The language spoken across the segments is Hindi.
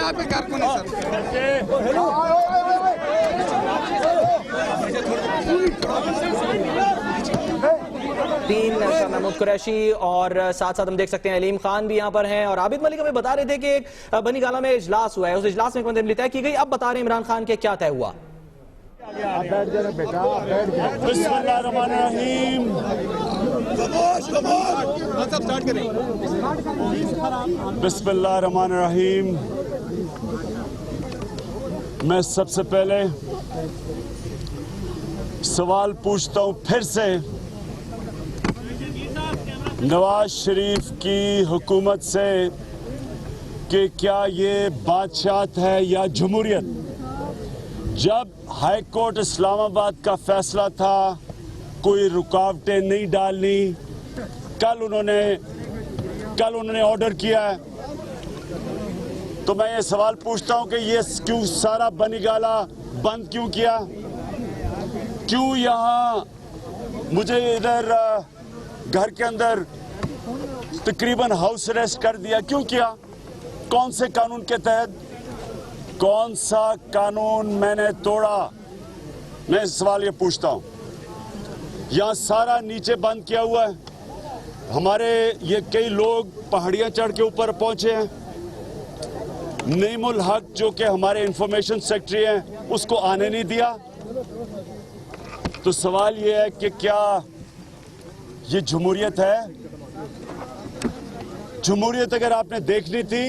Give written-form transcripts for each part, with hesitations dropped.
आपके कारकुन है तीन महमूद कुरैशी और साथ साथ हम देख सकते हैं अलीम खान भी यहाँ पर हैं। और आबिद मलिक हमें बता रहे थे कि एक बनी गाला में इजलास हुआ है, उस इजलास में एक तय की गई। अब बता रहे इमरान खान के क्या तय हुआ। बिस्मिल्लाहिर्रहमानिर्रहीम। बिस्मिल्लाहिर्रहमानिर्रहीम। मैं सबसे पहले सवाल पूछता हूं फिर से, नवाज शरीफ की हुकूमत से कि क्या ये बादशाहत है या जमहूरियत। जब हाई कोर्ट इस्लामाबाद का फैसला था कोई रुकावटें नहीं डालनी, कल उन्होंने ऑर्डर किया है, तो मैं ये सवाल पूछता हूं कि ये क्यों सारा बनी गाला बंद क्यों किया, क्यों यहाँ मुझे इधर घर के अंदर तकरीबन हाउस अरेस्ट कर दिया, क्यों किया, कौन से कानून के तहत, कौन सा कानून मैंने तोड़ा। मैं सवाल ये पूछता हूं। यहाँ सारा नीचे बंद किया हुआ है, हमारे ये कई लोग पहाड़ियां चढ़ के ऊपर पहुंचे हैं। नईमुल हक जो कि हमारे इंफॉर्मेशन सेक्रेटरी हैं उसको आने नहीं दिया। तो सवाल ये है कि क्या ये जमहूरियत है। जमहूरियत अगर आपने देखनी थी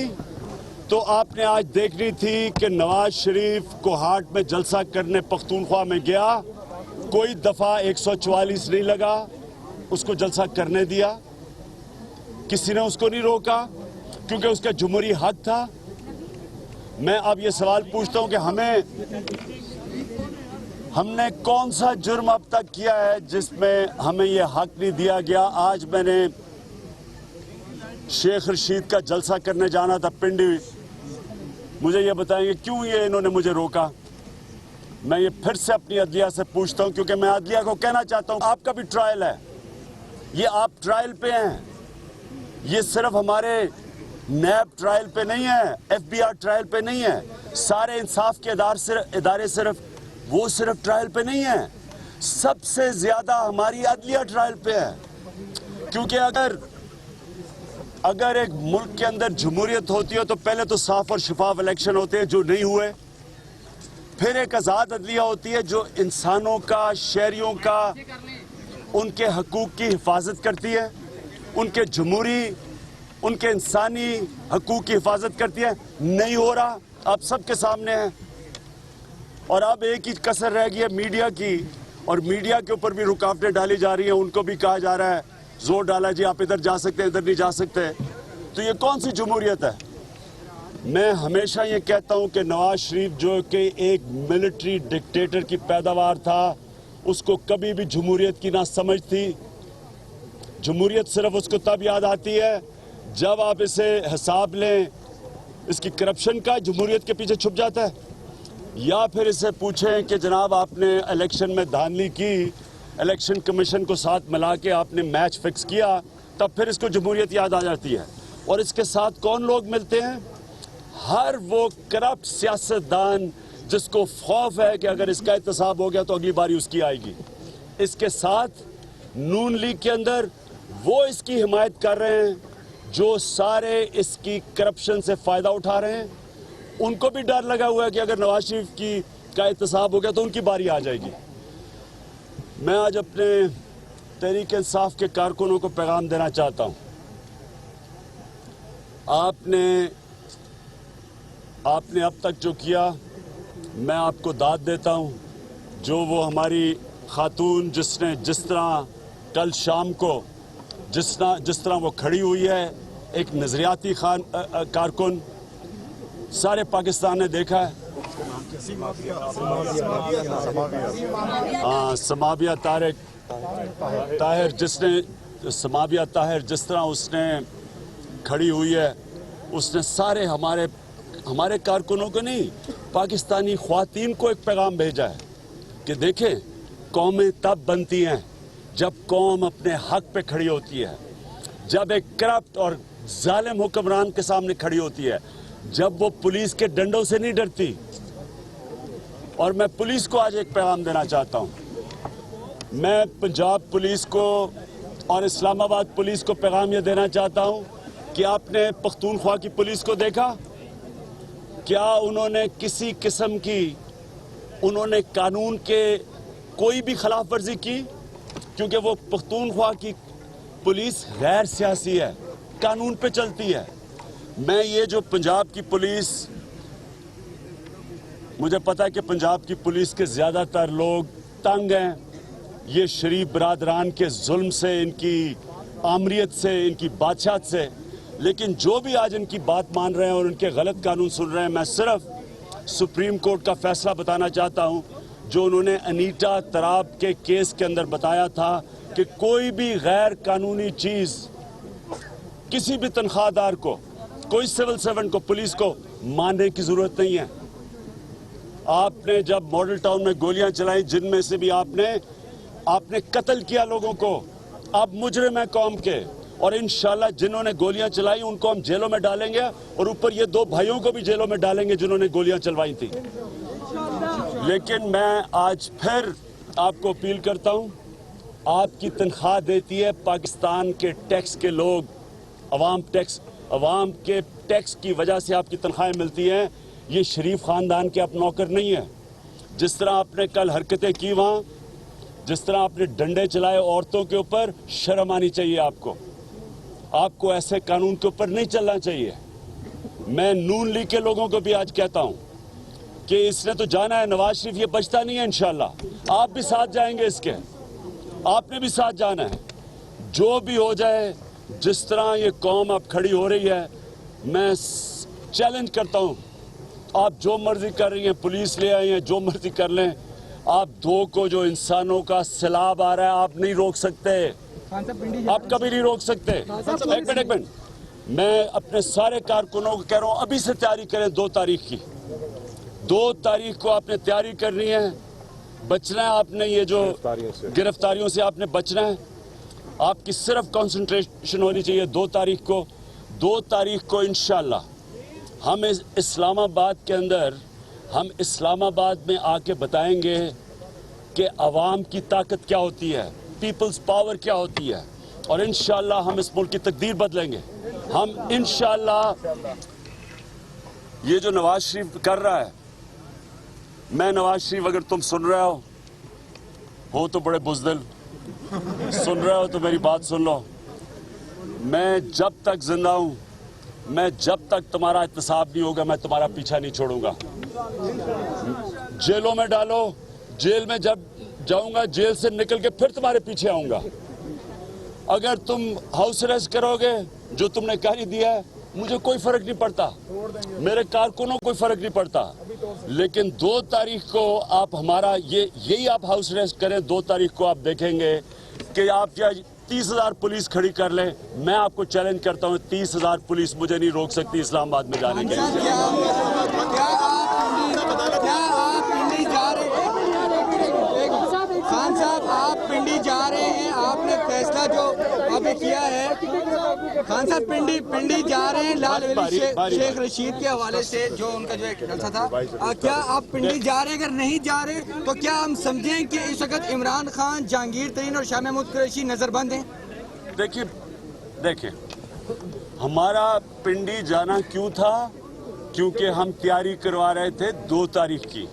तो आपने आज देखनी थी कि नवाज शरीफ को हाट में जलसा करने पख्तूनख्वा में गया, कोई दफा 144 नहीं लगा, उसको जलसा करने दिया, किसी ने उसको नहीं रोका क्योंकि उसका जमहूरी हक था। मैं अब ये सवाल पूछता हूं कि हमने कौन सा जुर्म अब तक किया है जिसमें हमें ये हक नहीं दिया गया। आज मैंने शेख रशीद का जलसा करने जाना था पिंडी, मुझे ये बताएंगे क्यों ये इन्होंने मुझे रोका। मैं ये फिर से अपनी अदलिया से पूछता हूं क्योंकि मैं अदलिया को कहना चाहता हूं आपका भी ट्रायल है, ये आप ट्रायल पे हैं, ये सिर्फ हमारे नैब ट्रायल पे नहीं है, FBI ट्रायल पे नहीं है, सारे इंसाफ के इदारे सिर्फ ट्रायल पे नहीं है, सबसे ज्यादा हमारी अदलिया ट्रायल पे है। क्योंकि अगर एक मुल्क के अंदर जमहूरियत होती है तो पहले तो साफ और शफाफ इलेक्शन होते हैं जो नहीं हुए, फिर एक आज़ाद अदलिया होती है जो इंसानों का, शहरियों का, उनके हकूक की हिफाजत करती है, उनके जमहूरी, उनके इंसानी हकूक की हिफाजत करती है। नहीं हो रहा, आप सबके सामने है। और अब एक ही कसर रह गई है मीडिया की, और मीडिया के ऊपर भी रुकावटें डाली जा रही हैं, उनको भी कहा जा रहा है, जोर डाला जी आप इधर जा सकते हैं, इधर नहीं जा सकते। तो ये कौन सी जमहूरियत है। मैं हमेशा ये कहता हूं कि नवाज शरीफ जो कि एक मिलिट्री डिक्टेटर की पैदावार था, उसको कभी भी जमहूरियत की ना समझ थी। जमहूरियत सिर्फ उसको तब याद आती है जब आप इसे हिसाब लें इसकी करप्शन का, जमहूरियत के पीछे छुप जाता है। या फिर इससे पूछें कि जनाब आपने इलेक्शन में धांधली की, इलेक्शन कमीशन को साथ मिला के आपने मैच फिक्स किया, तब फिर इसको जमहूरियत याद आ जाती है। और इसके साथ कौन लोग मिलते हैं, हर वो करप्ट सियासतदान जिसको खौफ है कि अगर इसका एहतसाब हो गया तो अगली बारी उसकी आएगी। इसके साथ नून लीग के अंदर वो इसकी हिमायत कर रहे हैं जो सारे इसकी करप्शन से फायदा उठा रहे हैं। उनको भी डर लगा हुआ है कि अगर नवाज शरीफ का एहतसाब हो गया तो उनकी बारी आ जाएगी। मैं आज अपने तहरीक इंसाफ के कारकुनों को पैगाम देना चाहता हूं। आपने अब तक जो किया, मैं आपको दाद देता हूं। जो वो हमारी खातून जिसने जिस तरह कल शाम को जिस तरह वो खड़ी हुई है, एक नजरियाती कारकुन, सारे पाकिस्तान ने देखा है। समाविया ताहिर जिस तरह उसने खड़ी हुई है, उसने सारे हमारे कारकुनों को नहीं, पाकिस्तानी ख्वातीन को एक पैगाम भेजा है कि देखें, कौमें तब बनती हैं जब कौम अपने हक पे खड़ी होती है, जब एक करप्ट और जालिम हुक्मरान के सामने खड़ी होती है। जब वो पुलिस के डंडों से नहीं डरती। और मैं पुलिस को आज एक पैगाम देना चाहता हूं। मैं पंजाब पुलिस को और इस्लामाबाद पुलिस को पैगाम ये देना चाहता हूं कि आपने पख्तूनख्वा की पुलिस को देखा, क्या उन्होंने किसी किस्म की उन्होंने कानून के कोई भी खिलाफ वर्जी की? क्योंकि वो पख्तूनख्वा की पुलिस गैर सियासी है, कानून पे चलती है। मैं ये जो पंजाब की पुलिस, मुझे पता है कि पंजाब की पुलिस के ज्यादातर लोग तंग हैं ये शरीफ बरादरान के जुल्म से, इनकी आमरीत से, इनकी बादशाहत से। लेकिन जो भी आज इनकी बात मान रहे हैं और उनके गलत कानून सुन रहे हैं, मैं सिर्फ सुप्रीम कोर्ट का फैसला बताना चाहता हूं जो उन्होंने अनीता तराब के केस के अंदर बताया था कि कोई भी गैर कानूनी चीज किसी भी तनख्वाहदार को, कोई सिविल सर्वेंट को, पुलिस को मानने की जरूरत नहीं है। आपने जब मॉडल टाउन में गोलियां चलाई, जिनमें से भी आपने कत्ल किया लोगों को, आप मुजरिम हैं कौम के, और इंशाल्लाह जिन्होंने गोलियां चलाई उनको हम जेलों में डालेंगे और ऊपर ये 2 भाइयों को भी जेलों में डालेंगे जिन्होंने गोलियां चलवाई थी। लेकिन मैं आज फिर आपको अपील करता हूं, आपकी तनख्वाह देती है पाकिस्तान के टैक्स के लोग, अवाम के टैक्स की वजह से आपकी तनख्वाहें मिलती हैं। ये शरीफ खानदान के आप नौकर नहीं है। जिस तरह आपने कल हरकतें की वहां, जिस तरह आपने डंडे चलाए औरतों के ऊपर, शर्म आनी चाहिए आपको ऐसे कानून के ऊपर नहीं चलना चाहिए। मैं नून लीग के लोगों को भी आज कहता हूं कि इसने तो जाना है, नवाज शरीफ ये बचता नहीं है इंशाल्लाह। आप भी साथ जाएंगे इसके, आपने भी साथ जाना है। जो भी हो जाए, जिस तरह ये कौम अब खड़ी हो रही है, मैं चैलेंज करता हूं, आप जो मर्जी कर रही हैं, पुलिस ले आई है, जो मर्जी कर लें, आप 2 को जो इंसानों का सैलाब आ रहा है आप नहीं रोक सकते, आप कभी नहीं रोक सकते। एक मिनट, मैं अपने सारे कारकुनों को कह रहा हूं अभी से तैयारी करें 2 तारीख की। 2 तारीख को आपने तैयारी करनी है, बचना है आपने ये जो गिरफ्तारियों से आपने बचना है। आपकी सिर्फ कंसंट्रेशन होनी चाहिए 2 तारीख को। 2 तारीख को इंशाल्लाह हम इस्लामाबाद के अंदर, हम इस्लामाबाद में आके बताएंगे कि अवाम की ताकत क्या होती है, पीपल्स पावर क्या होती है, और इंशाल्लाह हम इस मुल्क की तकदीर बदलेंगे। हम इंशाल्लाह ये जो नवाज शरीफ कर रहा है, मैं नवाज शरीफ, अगर तुम सुन रहे हो तो बड़े बुज़दिल, सुन रहे हो तो मेरी बात सुन लो। मैं जब तक जिंदा हूं, मैं जब तक तुम्हारा एहतसाब नहीं होगा, मैं तुम्हारा पीछा नहीं छोड़ूंगा। जेलों में डालो, जेल में जब जाऊंगा, जेल से निकल के फिर तुम्हारे पीछे आऊंगा। अगर तुम हाउस अरेस्ट करोगे, जो तुमने कार्य दिया है, मुझे कोई फर्क नहीं पड़ता, मेरे कारकुनों को कोई फर्क नहीं पड़ता। लेकिन 2 तारीख को आप हमारा यही आप हाउस अरेस्ट करें। 2 तारीख को आप देखेंगे कि आप क्या 30,000 पुलिस खड़ी कर लें। मैं आपको चैलेंज करता हूं, 30,000 पुलिस मुझे नहीं रोक सकती इस्लामाबाद में जाने के लिए। खान साहब, आप पिंडी जा रहे हैं, आपने फैसला जो अभी किया है, खान साहब पिंडी जा रहे हैं लाल वली शेख रशीद के हवाले से, जो उनका जो एक जलसा था, क्या आप पिंडी जा रहे हैं? अगर नहीं जा रहे तो क्या हम समझें कि इस वक्त इमरान खान, जहांगीर तरीन और शाह महमूद कुरैशी नजरबंद हैं? देखिए, हमारा पिंडी जाना क्यों था? क्योंकि हम तैयारी करवा रहे थे 2 तारीख की।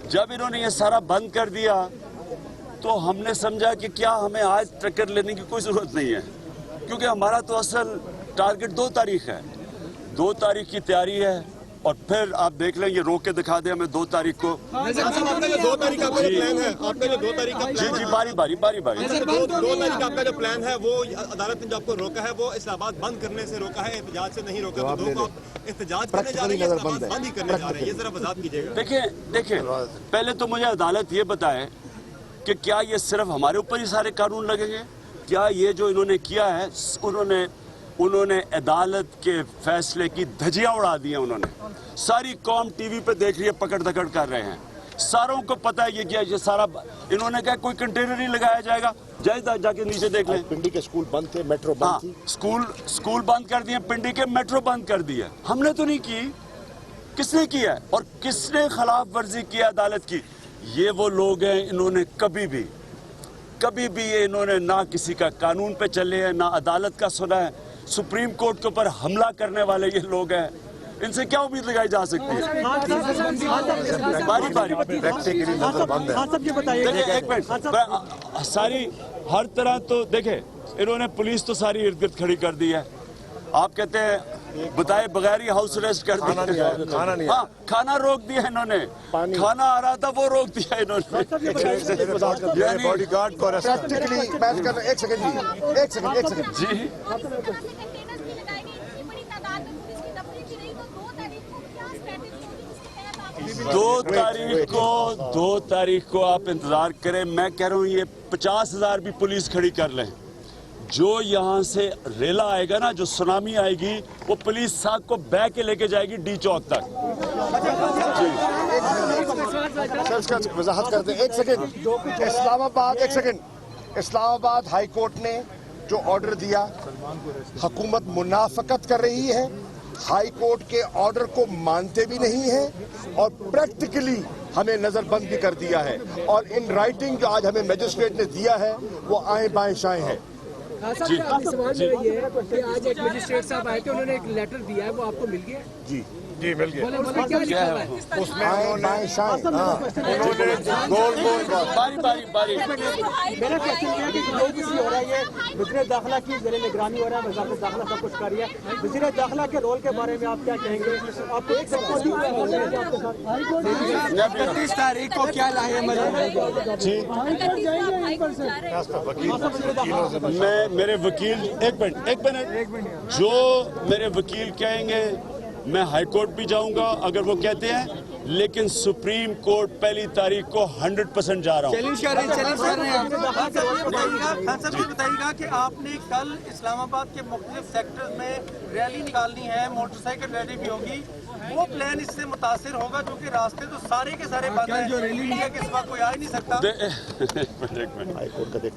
जब इन्होंने ये सारा बंद कर दिया तो हमने समझा कि क्या हमें आज टक्कर लेने की कोई जरूरत नहीं है, क्योंकि हमारा तो असल टारगेट 2 तारीख है। 2 तारीख की तैयारी है, और फिर आप देख लें, ये रोक के दिखा दे हमें 2 तारीख को। आपका जो 2 तारीख का प्लान है, आपका जो 2 तारीख का जी बारी बारी 2 तारीख का आपका जो प्लान है, वो अदालत ने जो आपको रोका है, वो इस्लामाबाद बंद करने से रोका है, एहतजाज से नहीं रोका। तो 2 को आप एहतजाज करने जा रहे हैं, इस्लामाबाद बंद ही करने जा रहे हैं, ये जरा वजाहत कीजिएगा। देखिए, पहले तो मुझे अदालत ये बताए कि क्या ये सिर्फ हमारे ऊपर ही सारे कानून लगेंगे? क्या ये जो इन्होंने किया है, उन्होंने अदालत के फैसले की धज्जियां उड़ा दी हैं। उन्होंने सारी कौम टीवी पे देख रही है, पकड़ दकड़ कर रहे हैं, सारों को पता है ये क्या, ये सारा इन्होंने कहा कोई कंटेनर नहीं लगाया जाएगा। जाके नीचे देख लें। पिंडी के स्कूल बंद थे, मेट्रो हाँ, बंद थी। स्कूल बंद कर दिए, पिंडी के मेट्रो बंद कर दिए। हमने तो नहीं की, किसने किया है और किसने खिलाफ वर्जी की अदालत की? ये वो लोग हैं, इन्होंने कभी भी ये इन्होंने ना किसी का कानून पे चले हैं, ना अदालत का सुना है। सुप्रीम कोर्ट के ऊपर हमला करने वाले ये लोग हैं, इनसे क्या उम्मीद लगाई जा सकती है? बारी प्रैक्टिकली नजरबंद है। देखिए एक मिनट, सारी हर तरह तो देखे, इन्होंने पुलिस तो सारी इर्द गिर्द खड़ी कर दी है। आप कहते हैं बताए बगैर ही हाउस अरेस्ट कर दिया, खाना नहीं हाँ, खाना रोक दिया इन्होंने, खाना आ रहा था वो रोक दिया इन्होंने। बॉडीगार्ड को प्रैक्टिकली मैं कर रहा, एक सेकंड जी 2 तारीख को आप इंतजार करें। मैं कह रहा हूँ ये 50,000 भी पुलिस खड़ी कर लें, जो यहाँ से रेला आएगा ना, जो सुनामी आएगी, वो पुलिस साहब को बह के लेके जाएगी डी चौक तक। सर इसका वजाहत करते हैं, एक सेकंड। इस्लामाबाद हाई कोर्ट ने जो ऑर्डर दिया, हुकूमत मुनाफकत कर रही है, हाई कोर्ट के ऑर्डर को मानते भी नहीं है और प्रैक्टिकली हमें नजरबंद भी कर दिया है। और इन राइटिंग जो आज हमें मजिस्ट्रेट ने दिया है वो आए बाएं शाएं है। सवाल ये है कि आज एक मजिस्ट्रेट साहब आए थे, उन्होंने एक लेटर दिया है, वो आपको मिल गया? जी मिल गया। क्या लिखा हुआ है? उसमें बाएं शाएं बारी मेरा क्वेश्चन ये है कि जो भी हो रहा है, ये वज़ीर दाखिला की ज़ेर निगरानी हो रहा है, वज़ारत दाखिला सब कुछ कर रही है। वज़ीर दाखिला के रोल के बारे में आप क्या कहेंगे? आपको एक सबको 31 तारीख को क्या लाए मेरे वकील एक मिनट जो मेरे वकील कहेंगे मैं हाई कोर्ट भी जाऊंगा अगर वो कहते हैं, लेकिन सुप्रीम कोर्ट 1 तारीख को 100% जा रहा हूँ। चैलेंज कर रहे हैं आप। खान साहब ये बताइएगा कि आपने कल इस्लामाबाद के मुख्तलिफ सेक्टर्स में रैली निकालनी है, मोटरसाइकिल रैली भी होगी, वो प्लान इससे मुतासिर होगा क्योंकि रास्ते तो सारे के सारे बंद हैं, इंडिया के सिवा कोई आ ही नहीं सकता।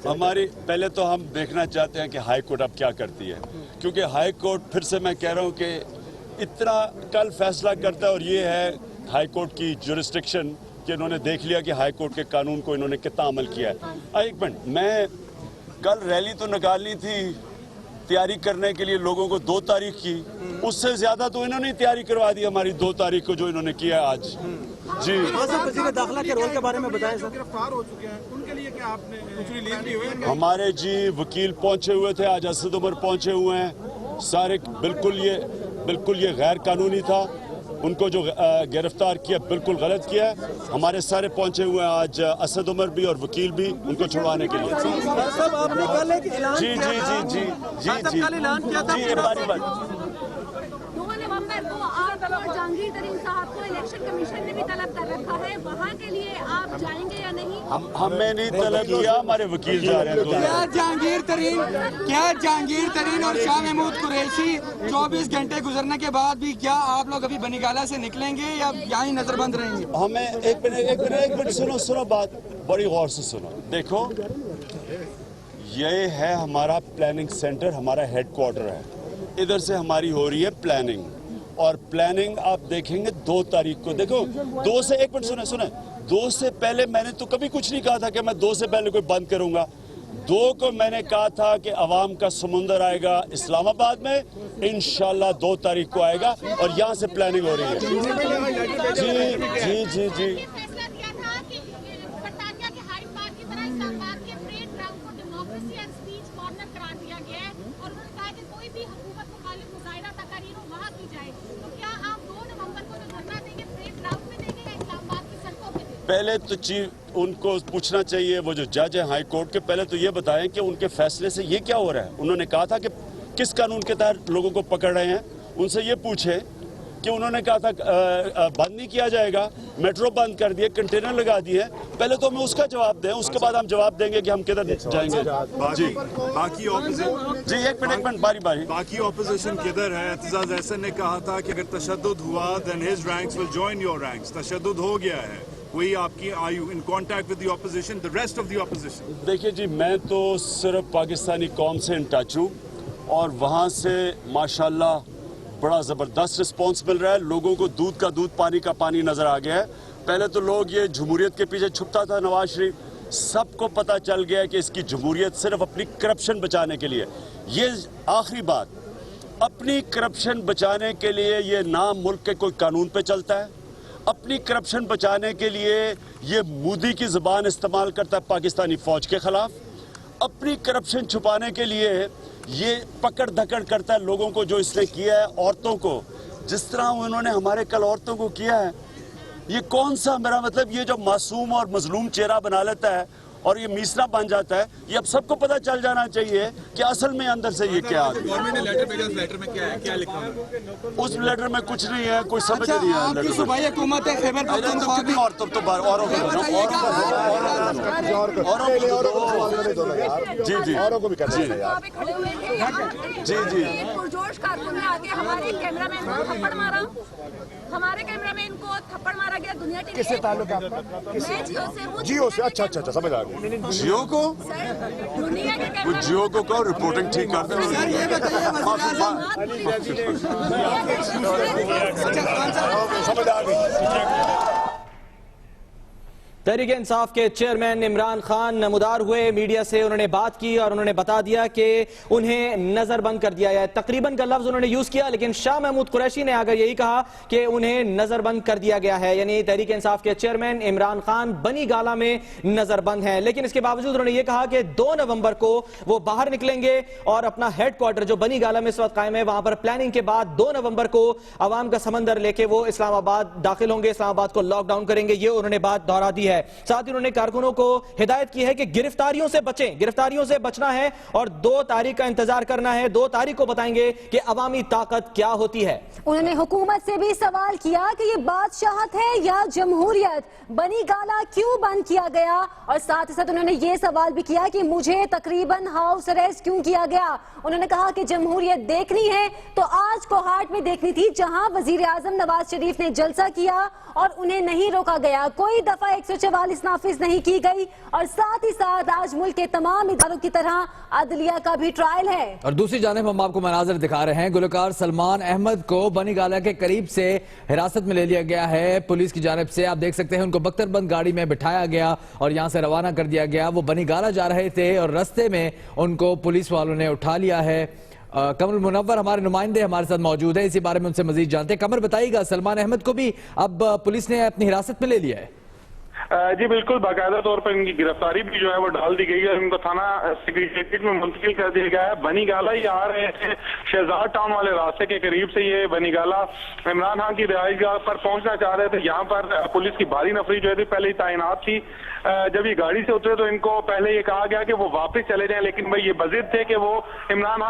हमारी पहले तो हम देखना चाहते हैं कि हाई कोर्ट अब क्या करती है, क्योंकि हाई कोर्ट फिर से मैं कह रहा हूँ कि इतना कल फैसला करता है और ये है हाई कोर्ट की जुरिस्डिक्शन कि इन्होंने देख लिया कि हाई कोर्ट के कानून को इन्होंने कितना अमल किया है। एक मिनट, मैं कल रैली तो निकालनी थी तैयारी करने के लिए लोगों को 2 तारीख की, उससे ज्यादा तो इन्होंने तैयारी करवा दी हमारी 2 तारीख को जो इन्होंने किया आज। जी वज़ीर दाखिला के रोल के बारे में बताएं सर। गिरफ्तार हो चुके हैं, उनके लिए क्या आपने कुछ रिलीज नहीं हुए? हमारे जी वकील पहुंचे हुए थे, आज असद उमर पहुंचे हुए हैं, सारे बिल्कुल ये गैर कानूनी था, उनको जो गिरफ्तार किया बिल्कुल गलत किया। हमारे सारे पहुंचे हुए हैं आज, असद उमर भी और वकील भी, उनको छुड़वाने के लिए। साहब आपने कल एक ऐलान जी किया था। जी कल ऐलान किया था जी ये बारी 2 नवंबर को आपको जहांगीर तरीन साहब को इलेक्शन कमीशन ने भी तलब कर रखा है, वहाँ के लिए आप जाएंगे या नहीं? हमें नहीं तलब किया, हमारे वकील जा रहे हैं। क्या जहांगीर तरीन और शाह महमूद कुरैशी 24 घंटे गुजरने के बाद भी क्या आप लोग अभी बनीगाला से निकलेंगे या यहाँ ही नजरबंद रहेंगे? हमें एक मिनट सुनो बात बड़ी गौर से सुनो। देखो ये है हमारा प्लानिंग सेंटर, हमारा हेडक्वार्टर है, इधर से हमारी हो रही है प्लानिंग, और प्लानिंग आप देखेंगे 2 तारीख को। देखो 2 से एक मिनट सुने 2 से पहले मैंने तो कभी कुछ नहीं कहा था कि मैं 2 से पहले कोई बंद करूंगा। 2 को मैंने कहा था कि अवाम का समुंदर आएगा इस्लामाबाद में, इंशाल्लाह 2 तारीख को आएगा और यहाँ से प्लानिंग हो रही है। जी फैसला दिया था कि बरतानिया के हाइड पार्क की तरह इस्लामाबाद के परेड ग्राउंड को डेमोक्रेसी एंड स्पीच कॉर्नर करार दिया गया है और उन्होंने कहा कि कोई भी हुकूमत मुखालिफ मुजाहिरा तकारीर हो वहाँ की जाए। तो क्या आप 2 नवंबर को जो धरना देंगे परेड ग्राउंड में देंगे या इस्लामाबाद की सड़कों पे देंगे? पहले तो चीफ उनको पूछना चाहिए, वो जो जज है हाई कोर्ट के, पहले तो ये बताएं कि उनके फैसले से ये क्या हो रहा है। उन्होंने कहा था कि किस कानून के तहत लोगों को पकड़ रहे हैं, उनसे ये पूछे कि उन्होंने कहा था बंद नहीं किया जाएगा, मेट्रो बंद कर दिए, कंटेनर लगा दिए। पहले तो हमें उसका जवाब दें, उसके बाद हम जवाब देंगे कि हम किधर जाएंगे। जी बाकी ऑपोजिशन जी एक मिनट बारी बाकी ऑपोजिशन किधर है? एतजाज एहसन ने कहा था कि अगर तशद्दुद हुआ then his ranks will join your ranks. तशद्दुद हो गया है, कोई आपकी are you in contact with the opposition, the rest of the opposition? देखिए जी, मैं तो सिर्फ पाकिस्तानी कौम से इन टच हूँ और वहाँ से माशाल्लाह बड़ा ज़बरदस्त रिस्पॉन्स मिल रहा है। लोगों को दूध का दूध, पानी का पानी नज़र आ गया है। पहले तो लोग ये जमहूरियत के पीछे छुपता था नवाज शरीफ, सबको पता चल गया है कि इसकी जमहूरियत सिर्फ अपनी करप्शन बचाने के लिए। ये आखिरी बात, अपनी करप्शन बचाने के लिए ये नाम मुल्क के कोई कानून पे चलता है, अपनी करप्शन बचाने के लिए ये मोदी की ज़बान इस्तेमाल करता है पाकिस्तानी फ़ौज के ख़िलाफ़, अपनी करप्शन छुपाने के लिए ये पकड़ धकड़ करता है लोगों को। जो इसने किया है औरतों को, जिस तरह उन्होंने हमारे कल औरतों को किया है, ये कौन सा, मेरा मतलब ये जो मासूम और मजलूम चेहरा बना लेता है और ये मीसरा बन जाता है, ये अब सबको पता चल जाना चाहिए कि असल में अंदर से ये क्या है। गवर्नमेंट ने लेटर भेजा, उस लेटर में क्या है, क्या लिखा है? उस लेटर में कुछ नहीं है, कोई समझ नहीं है। आपकी सूबाई हुकूमत है खैबर पख्तूनख्वा की, और तब तो औरों को जी जी औरों को भी करना है यार। जी जी पुरजोश कारकुन ने आके हमारे कैमरामैन को थप्पड़ मारा, हमारे कैमरामैन को थप्पड़ मारा गया। दुनिया टीवी किससे ताल्लुक है आपका? जियो जियो से? अच्छा अच्छा अच्छा, समझ आ गया। जियो को, दुनिया के वो जियो को कहो रिपोर्टिंग ठीक कर दे। सर ये बताइए समझ आ गई। तहरीक इंसाफ के चेयरमैन इमरान खान नमदार हुए मीडिया से, उन्होंने बात की और उन्होंने बता दिया कि उन्हें नजरबंद कर दिया है। तकरीबन का लफ्ज उन्होंने यूज किया, लेकिन शाह महमूद कुरैशी ने आकर यही कहा कि उन्हें नजरबंद कर दिया गया है। यानी तहरीक इंसाफ के चेयरमैन इमरान खान बनी गाला में नजरबंद हैं, लेकिन इसके बावजूद उन्होंने ये कहा कि 2 नवंबर को वो बाहर निकलेंगे और अपना हेडक्वार्टर जो बनी गाला में इस वक्त कायम है, वहां पर प्लानिंग के बाद 2 नवंबर को अवाम का समंदर लेके वो इस्लामाबाद दाखिल होंगे, इस्लामाबाद को लॉकडाउन करेंगे। ये उन्होंने बात दोहरा दी है। साथ ही उन्होंने कारकुनों को हिदायत की है कि गिरफ्तारियों से बचें, गिरफ्तारियों से बचना है और 2 तारीख का इंतजार करना है। 2 तारीख को बताएंगे कि अवामी ताकत क्या होती है। उन्होंने हुकूमत से भी सवाल किया कि ये बादशाहत है या जमहूरियत, बनी गाला क्यों बंद किया गया, और साथ ही साथ उन्होंने ये सवाल भी किया कि मुझे तकरीबन हाउस अरेस्ट क्यों किया गया। उन्होंने कहा कि जमहूरियत देखनी है तो आज कोहाट में देखनी थी, जहां वजीर आजम नवाज शरीफ ने जलसा किया और उन्हें नहीं रोका गया, कोई दफा 144 नाफिज नहीं की गई, और साथ ही साथ आज मुल्क के तमाम इदारों की तरह अदलिया का भी ट्रायल है। और दूसरी जानिब हम आपको मनाजर दिखा रहे हैं, गुलकार सलमान अहमद को बनी गाला के करीब से हिरासत में ले लिया गया है पुलिस की जानिब से। आप देख सकते हैं उनको बख्तरबंद गाड़ी में बिठाया गया और यहां से रवाना कर दिया गया। वो बनी गाला जा रहे थे और रास्ते में उनको पुलिस वालों ने उठा लिया है। कमर मुनव्वर हमारे नुमाइंदे हमारे साथ मौजूद है, इसी बारे में उनसे मजीद जानते हैं। कमर बताइएगा, सलमान अहमद को भी अब पुलिस ने अपनी हिरासत में ले लिया है? जी बिल्कुल, बाकायदा तौर पर इनकी गिरफ्तारी भी जो है वो डाल दी गई है। इनको थाना सेक्रेटेरिएट में मुंतकिल कर दिया गया है। बनी गाला ये आ रहे थे शहजाद टाउन वाले रास्ते के करीब से, ये बनी गाला इमरान खान की रिहाइशगाह पर पहुंचना चाह रहे थे। यहाँ पर पुलिस की भारी नफरी जो है पहले ही तैनात थी। जब ये गाड़ी से उतरे तो इनको पहले ये कहा गया कि वो वापस चले जाएं, लेकिन भाई ये बजिद थे कि वो इमरान खान